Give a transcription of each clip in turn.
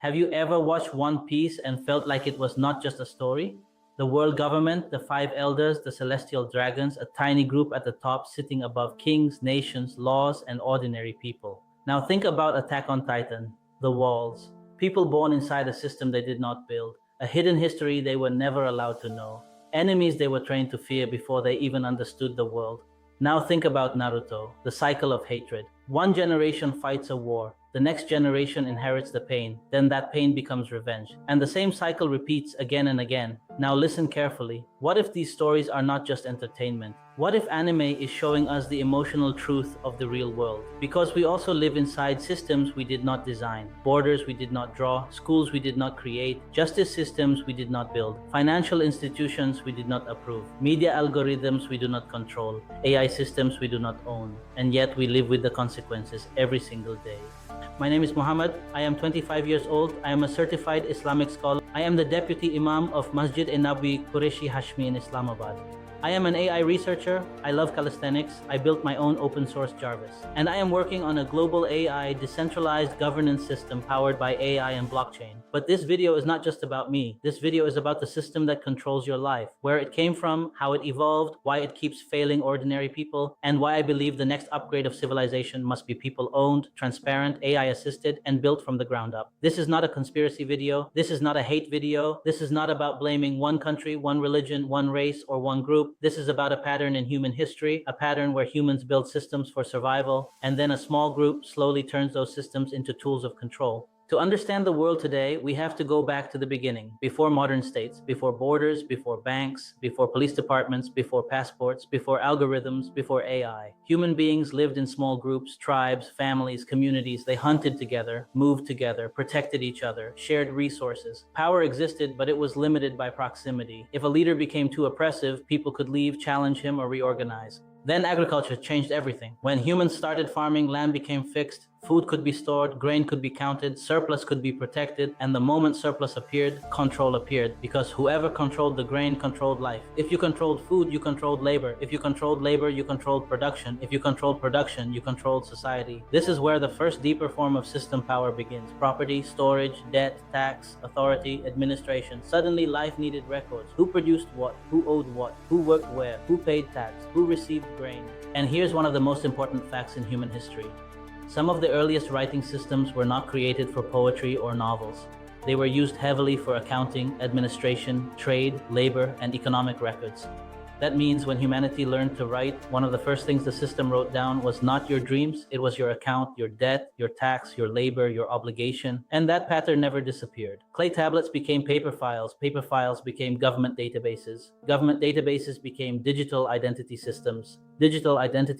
Have you ever watched One Piece and felt like it was not just a story? The world government, the five elders, the celestial dragons, a tiny group at the top sitting above kings, nations, laws, and ordinary people. Now think about Attack on Titan, the walls. People born inside a system they did not build, a hidden history they were never allowed to know, enemies they were trained to fear before they even understood the world. Now think about Naruto, the cycle of hatred. One generation fights a war, the next generation inherits the pain, then that pain becomes revenge. And the same cycle repeats again and again. Now listen carefully. What if these stories are not just entertainment? What if anime is showing us the emotional truth of the real world? Because we also live inside systems we did not design, borders we did not draw, schools we did not create, justice systems we did not build, financial institutions we did not approve, media algorithms we do not control, AI systems we do not own, and yet we live with the consequences every single day. My name is Muhammad. I am 25 years old. I am a certified Islamic scholar. I am the Deputy Imam of Masjid-e-Nabawi Qureshi Hashmi in Islamabad. I am an AI researcher. I love calisthenics. I built my own open source JARVIS. And I am working on a global AI decentralized governance system powered by AI and blockchain. But this video is not just about me. This video is about the system that controls your life, where it came from, how it evolved, why it keeps failing ordinary people, and why I believe the next upgrade of civilization must be people owned, transparent, AI assisted, and built from the ground up. This is not a conspiracy video. This is not a hate video. This is not about blaming one country, one religion, one race, or one group. This is about a pattern in human history, a pattern where humans build systems for survival, and then a small group slowly turns those systems into tools of control. To understand the world today, we have to go back to the beginning, before modern states, before borders, before banks, before police departments, before passports, before algorithms, before AI. Human beings lived in small groups, tribes, families, communities. They hunted together, moved together, protected each other, shared resources. Power existed, but it was limited by proximity. If a leader became too oppressive, people could leave, challenge him, or reorganize. Then agriculture changed everything. When humans started farming, land became fixed, food could be stored, grain could be counted, surplus could be protected, and the moment surplus appeared, control appeared, because whoever controlled the grain controlled life. If you controlled food, you controlled labor. If you controlled labor, you controlled production. If you controlled production, you controlled society. This is where the first deeper form of system power begins. Property, storage, debt, tax, authority, administration. Suddenly life needed records. Who produced what? Who owed what? Who worked where? Who paid tax? Who received grain? And here's one of the most important facts in human history. Some of the earliest writing systems were not created for poetry or novels. They were used heavily for accounting, administration, trade, labor, and economic records. That means when humanity learned to write, one of the first things the system wrote down was not your dreams, it was your account, your debt, your tax, your labor, your obligation, and that pattern never disappeared. Clay tablets became paper files became government databases became digital identity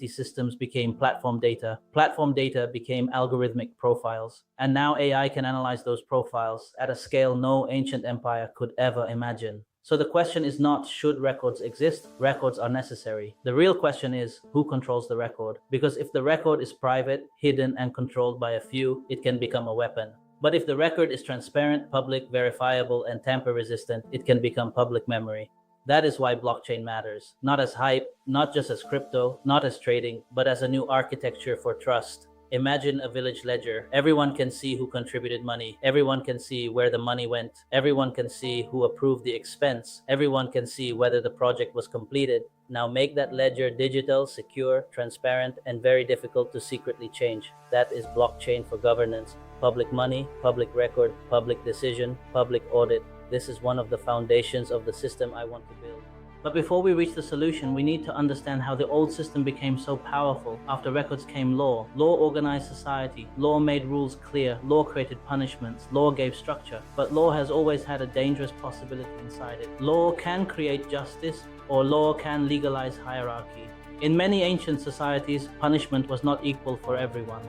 systems became platform data became algorithmic profiles, and now AI can analyze those profiles at a scale no ancient empire could ever imagine. So the question is not should records exist, records are necessary. The real question is who controls the record? Because if the record is private, hidden, and controlled by a few, it can become a weapon. But if the record is transparent, public, verifiable, and tamper resistant, it can become public memory. That is why blockchain matters. Not as hype, not just as crypto, not as trading, but as a new architecture for trust. Imagine a village ledger. Everyone can see who contributed money. Everyone can see where the money went. Everyone can see who approved the expense. Everyone can see whether the project was completed. Now make that ledger digital, secure, transparent, and very difficult to secretly change. That is blockchain for governance. Public money, public record, public decision, public audit. This is one of the foundations of the system I want to build. But before we reach the solution, we need to understand how the old system became so powerful. After records came law. Law organized society. Law made rules clear. Law created punishments. Law gave structure. But law has always had a dangerous possibility inside it. Law can create justice, or law can legalize hierarchy. In many ancient societies, punishment was not equal for everyone.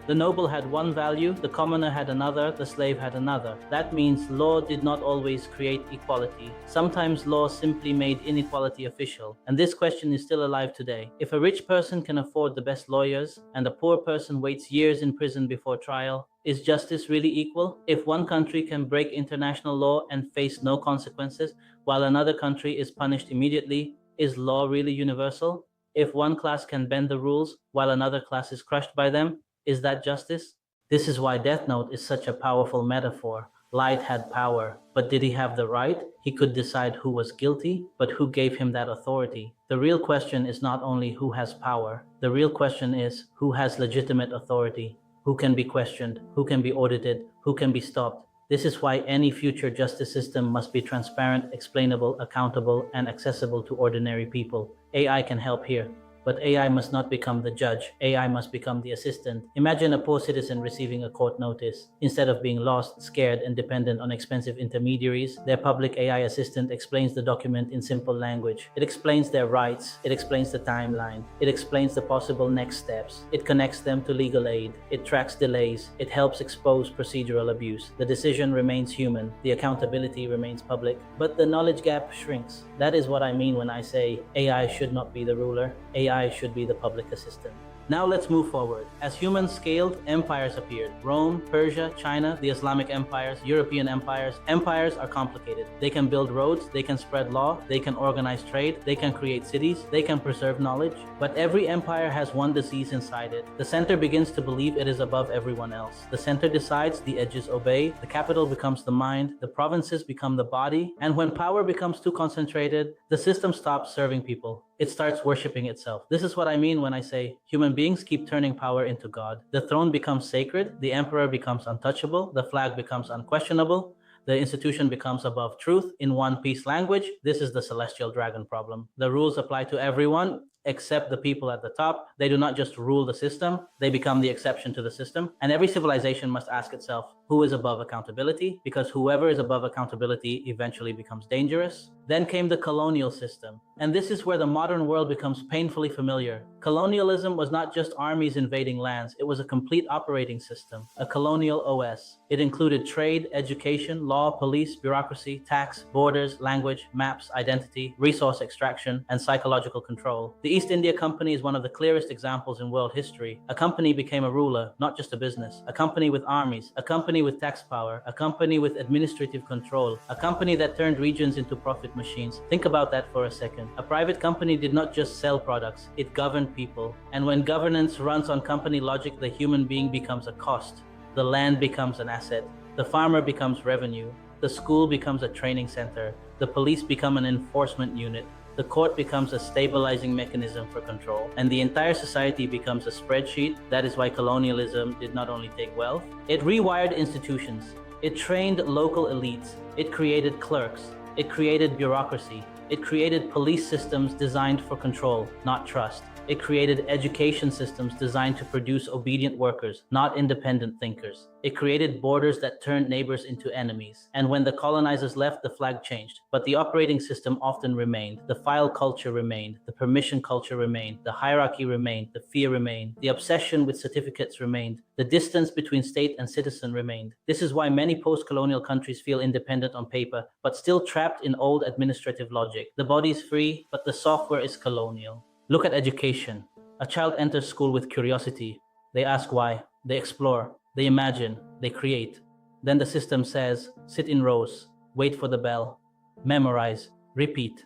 The noble had one value, the commoner had another, the slave had another. That means law did not always create equality. Sometimes law simply made inequality official. And this question is still alive today. If a rich person can afford the best lawyers, and a poor person waits years in prison before trial, is justice really equal? If one country can break international law and face no consequences, while another country is punished immediately, is law really universal? If one class can bend the rules, while another class is crushed by them, is that justice? This is why Death Note is such a powerful metaphor. Light had power, but did he have the right? He could decide who was guilty, but who gave him that authority? The real question is not only who has power, the real question is who has legitimate authority, who can be questioned, who can be audited, who can be stopped. This is why any future justice system must be transparent, explainable, accountable, and accessible to ordinary people. AI can help here. But AI must not become the judge. AI must become the assistant. Imagine a poor citizen receiving a court notice. Instead of being lost, scared, and dependent on expensive intermediaries, their public AI assistant explains the document in simple language. It explains their rights. It explains the timeline. It explains the possible next steps. It connects them to legal aid. It tracks delays. It helps expose procedural abuse. The decision remains human. The accountability remains public. But the knowledge gap shrinks. That is what I mean when I say AI should not be the ruler. AI should be the public assistant. Now let's move forward. As humans scaled, empires appeared. Rome, Persia, China, the Islamic empires, European empires. Empires are complicated. They can build roads, they can spread law, they can organize trade, they can create cities, they can preserve knowledge. But every empire has one disease inside it. The center begins to believe it is above everyone else. The center decides, the edges obey, the capital becomes the mind, the provinces become the body, and when power becomes too concentrated, the system stops serving people. It starts worshiping itself. This is what I mean when I say human beings keep turning power into God. The throne becomes sacred, the emperor becomes untouchable, the flag becomes unquestionable, the institution becomes above truth. In One Piece language, this is the celestial dragon problem. The rules apply to everyone except the people at the top. They do not just rule the system, they become the exception to the system. And every civilization must ask itself, who is above accountability? Because whoever is above accountability eventually becomes dangerous. Then came the colonial system. And this is where the modern world becomes painfully familiar. Colonialism was not just armies invading lands, it was a complete operating system, a colonial OS. It included trade, education, law, police, bureaucracy, tax, borders, language, maps, identity, resource extraction, and psychological control. The East India Company is one of the clearest examples in world history. A company became a ruler, not just a business. A company with armies, a company with tax power, a company with administrative control, a company that turned regions into profit machines. Think about that for a second. A private company did not just sell products, it governed people. And when governance runs on company logic, the human being becomes a cost. The land becomes an asset. The farmer becomes revenue. The school becomes a training center. The police become an enforcement unit. The court becomes a stabilizing mechanism for control, and the entire society becomes a spreadsheet. That is why colonialism did not only take wealth, it rewired institutions, it trained local elites, it created clerks, it created bureaucracy, it created police systems designed for control, not trust. It created education systems designed to produce obedient workers, not independent thinkers. It created borders that turned neighbors into enemies. And when the colonizers left, the flag changed. But the operating system often remained. The file culture remained. The permission culture remained. The hierarchy remained. The fear remained. The obsession with certificates remained. The distance between state and citizen remained. This is why many post-colonial countries feel independent on paper, but still trapped in old administrative logic. The body is free, but the software is colonial. Look at education. A child enters school with curiosity. They ask why. They explore. They imagine. They create. Then the system says, sit in rows. Wait for the bell. Memorize. Repeat.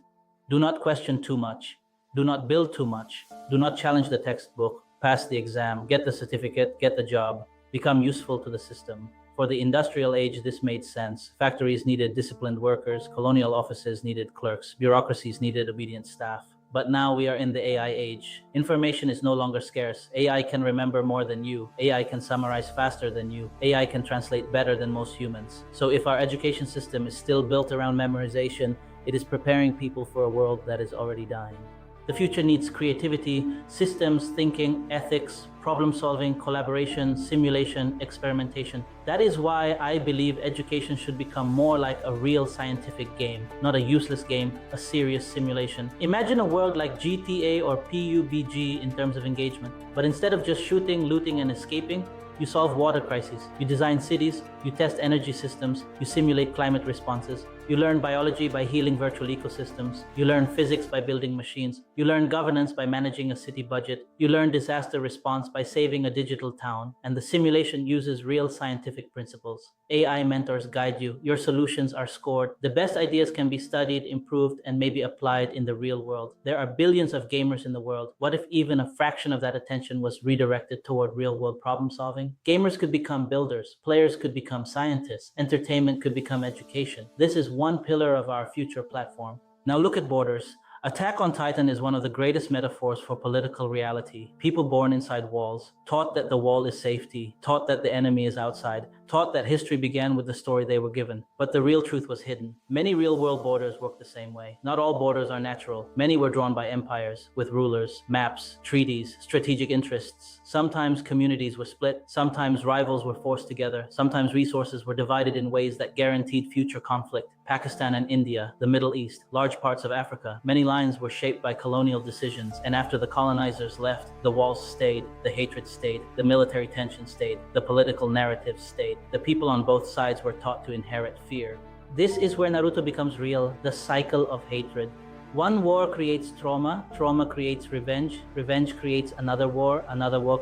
Do not question too much. Do not build too much. Do not challenge the textbook. Pass the exam. Get the certificate. Get the job. Become useful to the system. For the industrial age, this made sense. Factories needed disciplined workers. Colonial offices needed clerks. Bureaucracies needed obedient staff. But now we are in the AI age. Information is no longer scarce. AI can remember more than you. AI can summarize faster than you. AI can translate better than most humans. So if our education system is still built around memorization, it is preparing people for a world that is already dying. The future needs creativity, systems thinking, ethics, problem solving, collaboration, simulation, experimentation. That is why I believe education should become more like a real scientific game, not a useless game, a serious simulation. Imagine a world like GTA or PUBG in terms of engagement. But instead of just shooting, looting, and escaping, you solve water crises, you design cities, You test energy systems, you simulate climate responses, you learn biology by healing virtual ecosystems, you learn physics by building machines, you learn governance by managing a city budget, you learn disaster response by saving a digital town, and the simulation uses real scientific principles. AI mentors guide you, your solutions are scored, the best ideas can be studied, improved, and maybe applied in the real world. There are billions of gamers in the world. What if even a fraction of that attention was redirected toward real world problem solving? Gamers could become builders, players could become scientists, entertainment could become education. This is one pillar of our future platform. Now look at borders. Attack on Titan is one of the greatest metaphors for political reality. People born inside walls, taught that the wall is safety, taught that the enemy is outside, taught that history began with the story they were given, but the real truth was hidden. Many real-world borders work the same way. Not all borders are natural. Many were drawn by empires, with rulers, maps, treaties, strategic interests. Sometimes communities were split, sometimes rivals were forced together, sometimes resources were divided in ways that guaranteed future conflict. Pakistan and India, the Middle East, large parts of Africa. Many lines were shaped by colonial decisions, and after the colonizers left, the walls stayed, the hatred stayed, the military tension stayed, the political narrative stayed. The people on both sides were taught to inherit fear. This is where Naruto becomes real, the cycle of hatred. One war creates trauma, trauma creates revenge, revenge creates another war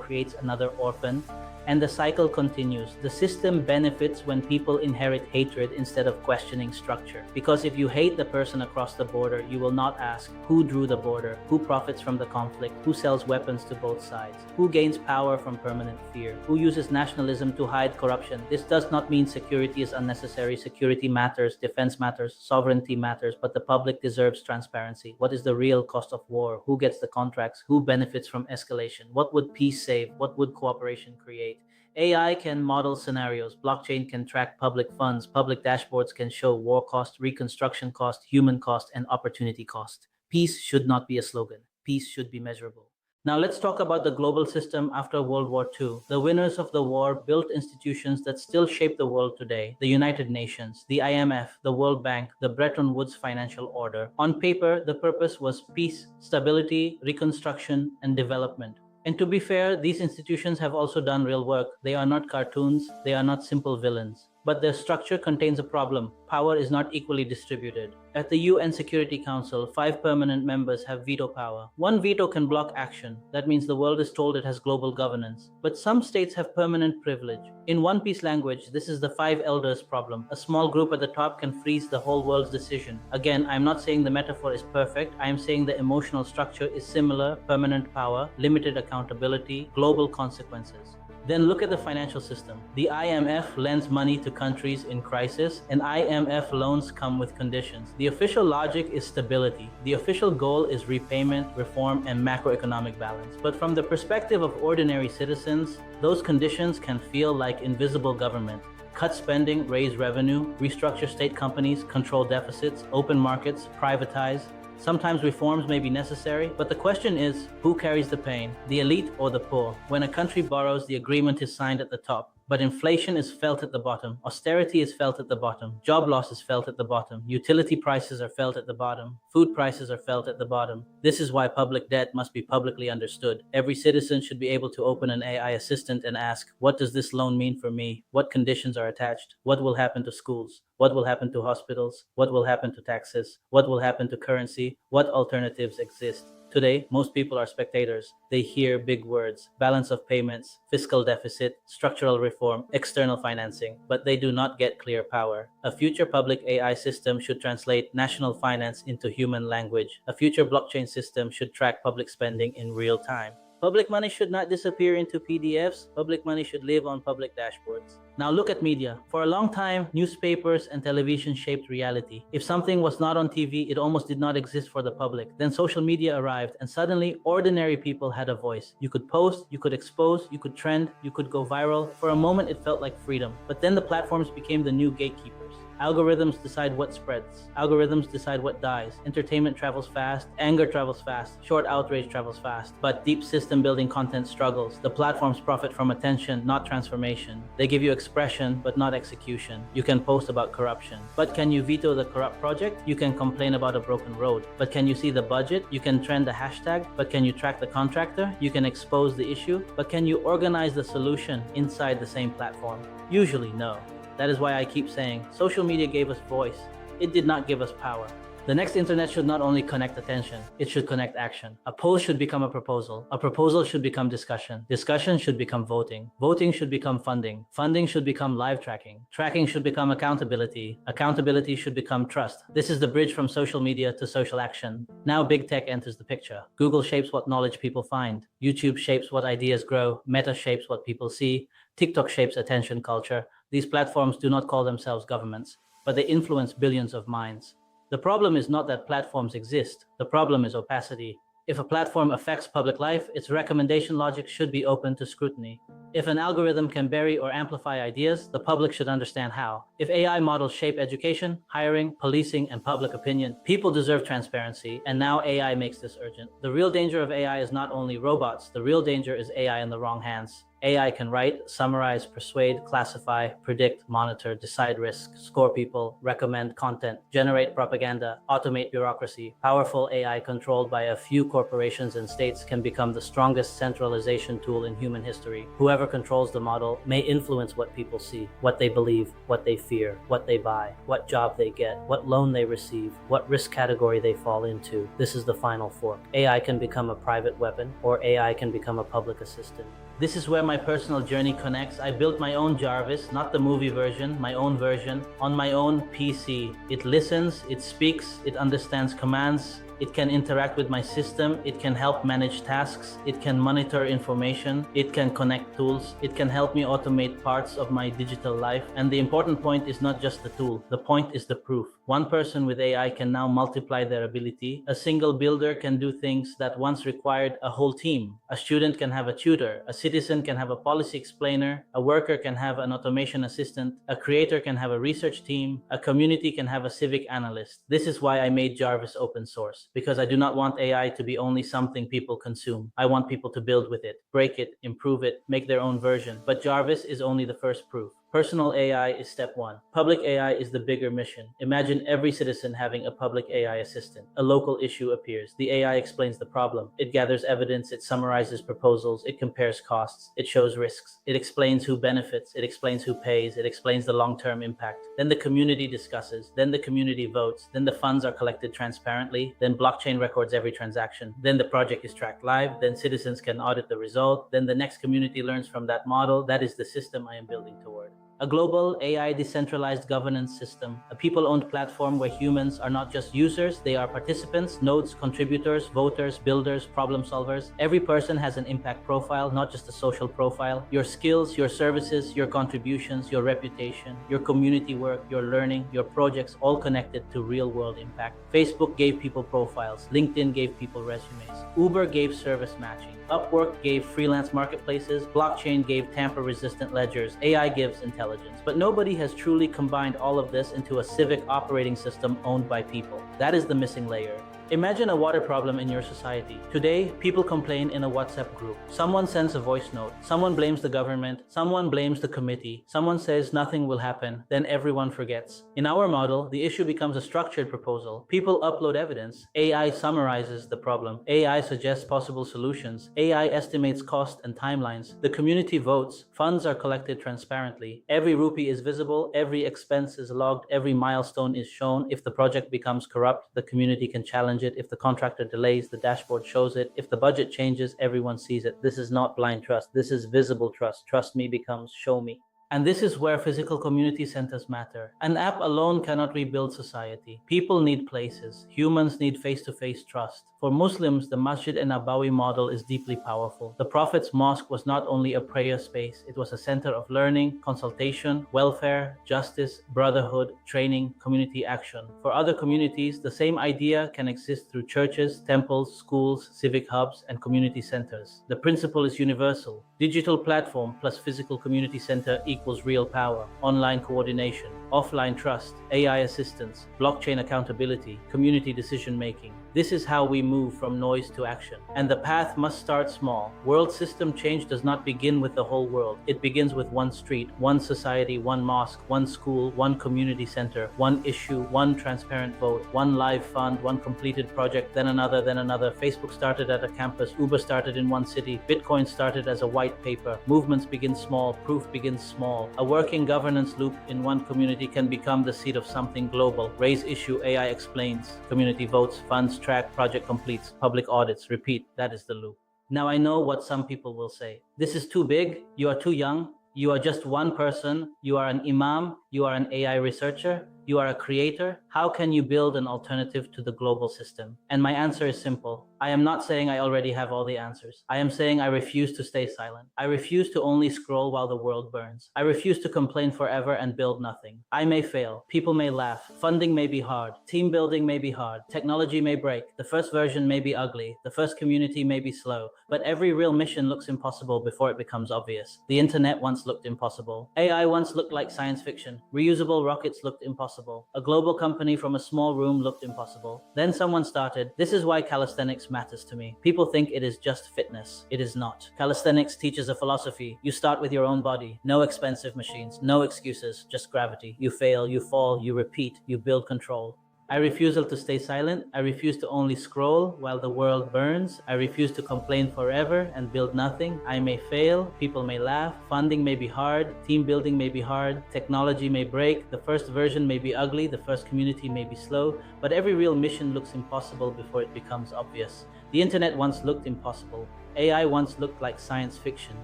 creates another orphan, and the cycle continues. The system benefits when people inherit hatred instead of questioning structure. Because if you hate the person across the border, you will not ask who drew the border, who profits from the conflict, who sells weapons to both sides, who gains power from permanent fear, who uses nationalism to hide corruption. This does not mean security is unnecessary. Security matters, defense matters, sovereignty matters, but the public deserves transparency. What is the real cost of war? Who gets the contracts? Who benefits from escalation? What would peace save? What would cooperation create? AI can model scenarios, blockchain can track public funds, public dashboards can show war cost, reconstruction cost, human cost, and opportunity cost. Peace should not be a slogan. Peace should be measurable. Now let's talk about the global system after World War II. The winners of the war built institutions that still shape the world today. The United Nations, the IMF, the World Bank, the Bretton Woods financial order. On paper, the purpose was peace, stability, reconstruction, and development. And to be fair, these institutions have also done real work. They are not cartoons, they are not simple villains. But their structure contains a problem. Power is not equally distributed. At the UN Security Council, 5 permanent members have veto power. One veto can block action. That means the world is told it has global governance. But some states have permanent privilege. In One Piece language, this is the 5 elders problem. A small group at the top can freeze the whole world's decision. Again, I'm not saying the metaphor is perfect. I am saying the emotional structure is similar: permanent power, limited accountability, global consequences. Then look at the financial system. The IMF lends money to countries in crisis, and IMF loans come with conditions. The official logic is stability. The official goal is repayment, reform, and macroeconomic balance. But from the perspective of ordinary citizens, those conditions can feel like invisible government. Cut spending, raise revenue, restructure state companies, control deficits, open markets, privatize. Sometimes reforms may be necessary, but the question is, who carries the pain, the elite or the poor? When a country borrows, the agreement is signed at the top. But inflation is felt at the bottom. Austerity is felt at the bottom. Job loss is felt at the bottom. Utility prices are felt at the bottom. Food prices are felt at the bottom. This is why public debt must be publicly understood. Every citizen should be able to open an AI assistant and ask, what does this loan mean for me? What conditions are attached? What will happen to schools? What will happen to hospitals? What will happen to taxes? What will happen to currency? What alternatives exist? Today, most people are spectators. They hear big words: balance of payments, fiscal deficit, structural reform, external financing, but they do not get clear power. A future public AI system should translate national finance into human language. A future blockchain system should track public spending in real time. Public money should not disappear into PDFs. Public money should live on public dashboards. Now look at media. For a long time, newspapers and television shaped reality. If something was not on TV, it almost did not exist for the public. Then social media arrived, and suddenly ordinary people had a voice. You could post, you could expose, you could trend, you could go viral. For a moment, it felt like freedom. But then the platforms became the new gatekeepers. Algorithms decide what spreads. Algorithms decide what dies. Entertainment travels fast. Anger travels fast. Short outrage travels fast. But deep system building content struggles. The platforms profit from attention, not transformation. They give you expression, but not execution. You can post about corruption. But can you veto the corrupt project? You can complain about a broken road. But can you see the budget? You can trend the hashtag. But can you track the contractor? You can expose the issue. But can you organize the solution inside the same platform? Usually, no. That is why I keep saying, social media gave us voice. It did not give us power. The next internet should not only connect attention, it should connect action. A post should become a proposal should become discussion should become voting should become funding should become live tracking should become accountability should become trust. This is the bridge from social media to social action. Now big tech enters the picture. Google shapes what knowledge people find, YouTube shapes what ideas grow, Meta shapes what people see, TikTok shapes attention culture. These platforms do not call themselves governments, but they influence billions of minds. The problem is not that platforms exist. The problem is opacity. If a platform affects public life, its recommendation logic should be open to scrutiny. If an algorithm can bury or amplify ideas, the public should understand how. If AI models shape education, hiring, policing, and public opinion, people deserve transparency, and now AI makes this urgent. The real danger of AI is not only robots, the real danger is AI in the wrong hands. AI can write, summarize, persuade, classify, predict, monitor, decide risk, score people, recommend content, generate propaganda, automate bureaucracy. Powerful AI controlled by a few corporations and states can become the strongest centralization tool in human history. Whoever controls the model may influence what people see, what they believe, what they fear, what they buy, what job they get, what loan they receive, what risk category they fall into. This is the final fork. AI can become a private weapon, or AI can become a public assistant. This is where my personal journey connects. I built my own JARVIS, not the movie version, my own version, on my own PC. It listens, it speaks, it understands commands, it can interact with my system, it can help manage tasks, it can monitor information, it can connect tools, it can help me automate parts of my digital life. And the important point is not just the tool, the point is the proof. One person with AI can now multiply their ability. A single builder can do things that once required a whole team. A student can have a tutor, a citizen can have a policy explainer, a worker can have an automation assistant, a creator can have a research team, a community can have a civic analyst. This is why I made JARVIS open source, because I do not want AI to be only something people consume. I want people to build with it, break it, improve it, make their own version. But JARVIS is only the first proof. Personal AI is step one. Public AI is the bigger mission. Imagine every citizen having a public AI assistant. A local issue appears. The AI explains the problem. It gathers evidence, it summarizes proposals, it compares costs, it shows risks, it explains who benefits, it explains who pays, it explains the long-term impact. Then the community discusses, then the community votes, then the funds are collected transparently, then blockchain records every transaction, then the project is tracked live, then citizens can audit the result, then the next community learns from that model. That is the system I am building toward. A global AI decentralized governance system, a people-owned platform where humans are not just users, they are participants, nodes, contributors, voters, builders, problem solvers. Every person has an impact profile, not just a social profile. Your skills, your services, your contributions, your reputation, your community work, your learning, your projects, all connected to real-world impact. Facebook gave people profiles, LinkedIn gave people resumes, Uber gave service matching, Upwork gave freelance marketplaces, blockchain gave tamper-resistant ledgers, AI gives intelligence. But nobody has truly combined all of this into a civic operating system owned by people. That is the missing layer. Imagine a water problem in your society. Today, people complain in a WhatsApp group. Someone sends a voice note. Someone blames the government. Someone blames the committee. Someone says nothing will happen. Then everyone forgets. In our model, the issue becomes a structured proposal. People upload evidence. AI summarizes the problem. AI suggests possible solutions. AI estimates cost and timelines. The community votes. Funds are collected transparently. Every rupee is visible. Every expense is logged. Every milestone is shown. If the project becomes corrupt, the community can challenge it. If the contractor delays, the dashboard shows it. If the budget changes, everyone sees it. This is not blind trust. This is visible trust. Trust me becomes show me. And this is where physical community centers matter. An app alone cannot rebuild society. People need places. Humans need face-to-face trust. For Muslims, the Masjid an-Nabawi model is deeply powerful. The Prophet's mosque was not only a prayer space, it was a center of learning, consultation, welfare, justice, brotherhood, training, community action. For other communities, the same idea can exist through churches, temples, schools, civic hubs, and community centers. The principle is universal. Digital platform plus physical community center equals real power, online coordination, offline trust, AI assistance, blockchain accountability, community decision making. This is how we move from noise to action. And the path must start small. World system change does not begin with the whole world. It begins with one street, one society, one mosque, one school, one community center, one issue, one transparent vote, one live fund, one completed project, then another, then another. Facebook started at a campus, Uber started in one city, Bitcoin started as a white paper. Movements begin small, proof begins small. A working governance loop in one community can become the seed of something global. Raise issue, AI explains. Community votes, funds track, project completes, public audits, repeat. That is the loop. Now I know what some people will say. This is too big, you are too young, you are just one person, you are an imam, you are an AI researcher, you are a creator. How can you build an alternative to the global system? And my answer is simple. I am not saying I already have all the answers. I am saying I refuse to stay silent. I refuse to only scroll while the world burns. I refuse to complain forever and build nothing. I may fail. People may laugh. Funding may be hard. Team building may be hard. Technology may break. The first version may be ugly. The first community may be slow. But every real mission looks impossible before it becomes obvious. The internet once looked impossible. AI once looked like science fiction. Reusable rockets looked impossible. A global company from a small room looked impossible. Then someone started. This is why calisthenics matters to me. People think it is just fitness. It is not. Calisthenics teaches a philosophy. You start with your own body. No expensive machines. No excuses. Just gravity. You fail, you fall, you repeat, you build control. I refuse to stay silent. I refuse to only scroll while the world burns. I refuse to complain forever and build nothing. I may fail, people may laugh, funding may be hard, team building may be hard, technology may break, the first version may be ugly, the first community may be slow, but every real mission looks impossible before it becomes obvious. The internet once looked impossible. AI once looked like science fiction.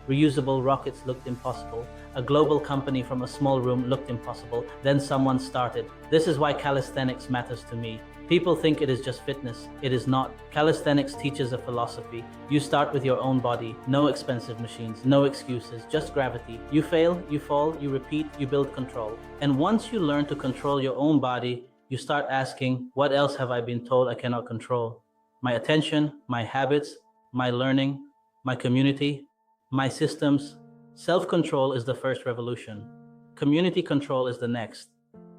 Reusable rockets looked impossible. A global company from a small room looked impossible. Then someone started. This is why calisthenics matters to me. People think it is just fitness. It is not. Calisthenics teaches a philosophy. You start with your own body. No expensive machines, no excuses, just gravity. You fail, you fall, you repeat, you build control. And once you learn to control your own body, you start asking, what else have I been told I cannot control? My attention, my habits, my learning, my community, my systems. Self-control is the first revolution. Community control is the next.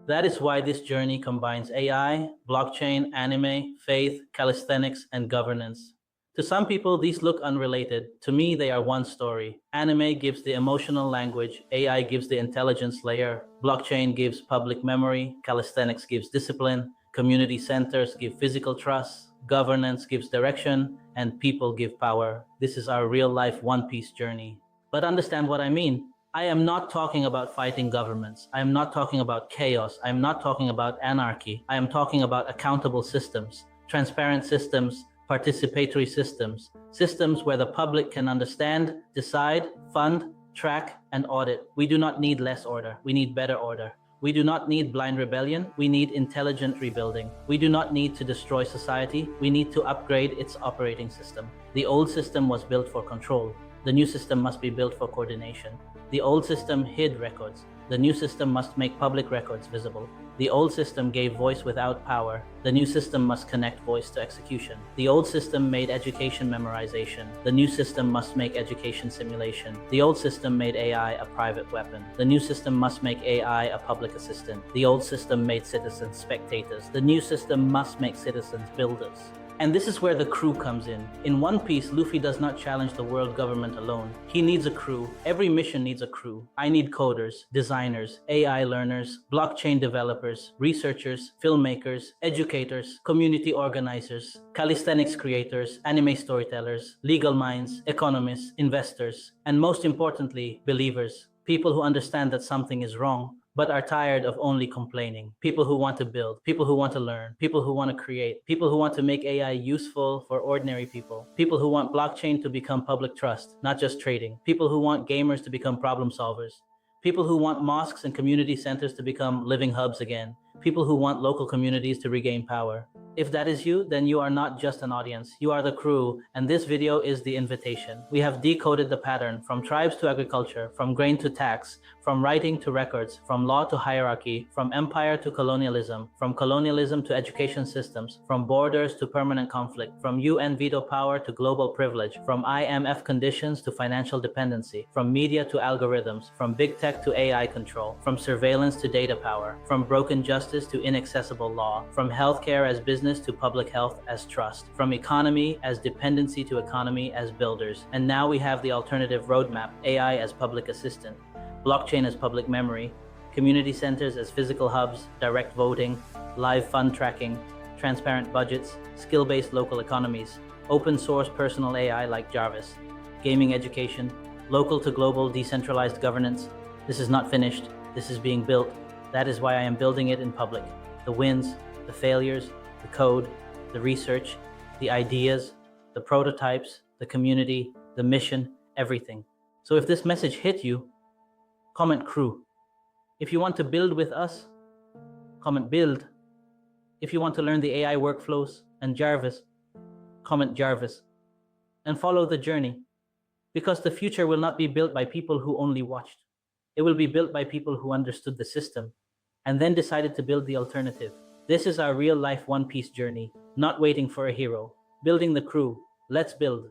That is why this journey combines AI, blockchain, anime, faith, calisthenics, and governance. To some people, these look unrelated. To me, they are one story. Anime gives the emotional language, AI gives the intelligence layer, blockchain gives public memory, calisthenics gives discipline, community centers give physical trust, governance gives direction, and people give power. This is our real-life one-piece journey. But understand what I mean. I am not talking about fighting governments. I am not talking about chaos. I am not talking about anarchy. I am talking about accountable systems, transparent systems, participatory systems, systems where the public can understand, decide, fund, track, and audit. We do not need less order. We need better order. We do not need blind rebellion. We need intelligent rebuilding. We do not need to destroy society. We need to upgrade its operating system. The old system was built for control. The new system must be built for coordination. The old system hid records. The new system must make public records visible. The old system gave voice without power. The new system must connect voice to execution. The old system made education memorization. The new system must make education simulation. The old system made AI a private weapon. The new system must make AI a public assistant. The old system made citizens spectators. The new system must make citizens builders. And this is where the crew comes in. In One Piece, Luffy does not challenge the world government alone. He needs a crew. Every mission needs a crew. I need coders, designers, AI learners, blockchain developers, researchers, filmmakers, educators, community organizers, calisthenics creators, anime storytellers, legal minds, economists, investors, and most importantly, believers. People who understand that something is wrong, but are tired of only complaining. People who want to build, people who want to learn, people who want to create, people who want to make AI useful for ordinary people, people who want blockchain to become public trust, not just trading, people who want gamers to become problem solvers, people who want mosques and community centers to become living hubs again, people who want local communities to regain power. If that is you, then you are not just an audience, you are the crew, and this video is the invitation. We have decoded the pattern, from tribes to agriculture, from grain to tax, From writing to records, from law to hierarchy, from empire to colonialism, from colonialism to education systems, from borders to permanent conflict, from UN veto power to global privilege, from IMF conditions to financial dependency, from media to algorithms, from big tech to AI control, from surveillance to data power, from broken justice to inaccessible law, from healthcare as business to public health as trust, from economy as dependency to economy as builders. And now we have the alternative roadmap: AI as public assistant, blockchain as public memory, community centers as physical hubs, direct voting, live fund tracking, transparent budgets, skill-based local economies, open source personal AI like JARVIS, gaming education, local to global decentralized governance. This is not finished, this is being built. That is why I am building it in public. The wins, the failures, the code, the research, the ideas, the prototypes, the community, the mission, everything. So if this message hit you, comment crew. If you want to build with us, comment build. If you want to learn the AI workflows and JARVIS, comment JARVIS. And follow the journey. Because the future will not be built by people who only watched. It will be built by people who understood the system and then decided to build the alternative. This is our real life One Piece journey, not waiting for a hero. Building the crew. Let's build.